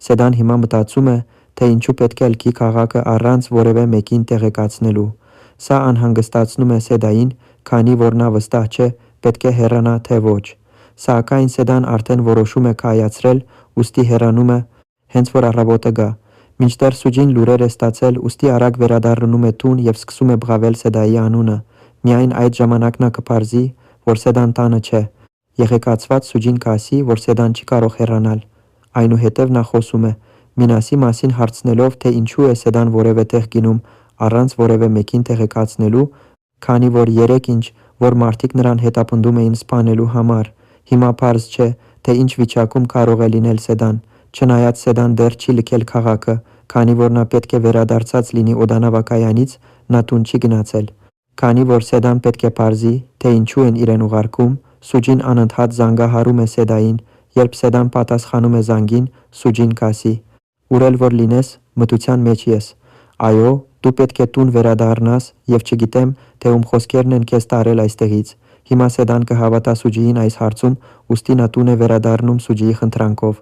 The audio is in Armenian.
Սեդան հիմա մտածում է, թե ինչու պետք է ելքի քաղաքը առանց որևէ մեկին տեղեկացնելու։ Սա անհանգստացնում է Սեդային, քանի որ նա վստահ չէ պետք է հեռանա թե ոչ։ Սակայն Սեդան արդեն որոշում է կայացրել, ուստի հեռանում է, հենց որ առավոտը գա։ Մինչդեռ Սուջին լուրեր է ստացել, ուստի արագ վերադառնում է տուն և սկսում է բղավել Սեդայի անունը։ Միայն այդ ժամանակ նա կպարզի, որ Սեդան տանը չէ։ Եղեկացված Սուջին կասի, որ Սեդան չի կարող հեռանալ։ Այնուհետև նա խոսում է, Մինասի մասին հարցնելով, թե ինչու է Սեդան որևէ տեղ գնում առանց որևէ մեկին տեղեկացնելու, քանի որ երեկ ինչ որ մարդիկ նրան հետապնդում էին սպանելու համար։ Հիմա պարզ չէ, թե ինչ վիճակում կարող է լինել Սեդան, չնայած Սեդան դեռ չի լքել քաղաքը, քանի որ նա պետք է վերադարձած լինի օդանավակայանից, նա տուն չի գնացել։ Քանի որ Սեդան պետք է պարզի, թե ինչու են իրեն ուղարկում, Սուջին անընդհատ զանգահարում է Սեդային, երբ Սեդան պատասխանում է զանգին, Սուջին կասի. «Ուր էլ որ լինես, մթության մեջ ես։ Այո, դու պետք է տուն վերադառնաս և չգիտեմ, թե ում խոսքերն են քեզ տարել այստեղից»։ Հիմա Սեդան կհավատա Սուջիին այս հարցում, ուստի նա տուն է վերադառնում Սուջիի խնդրանքով։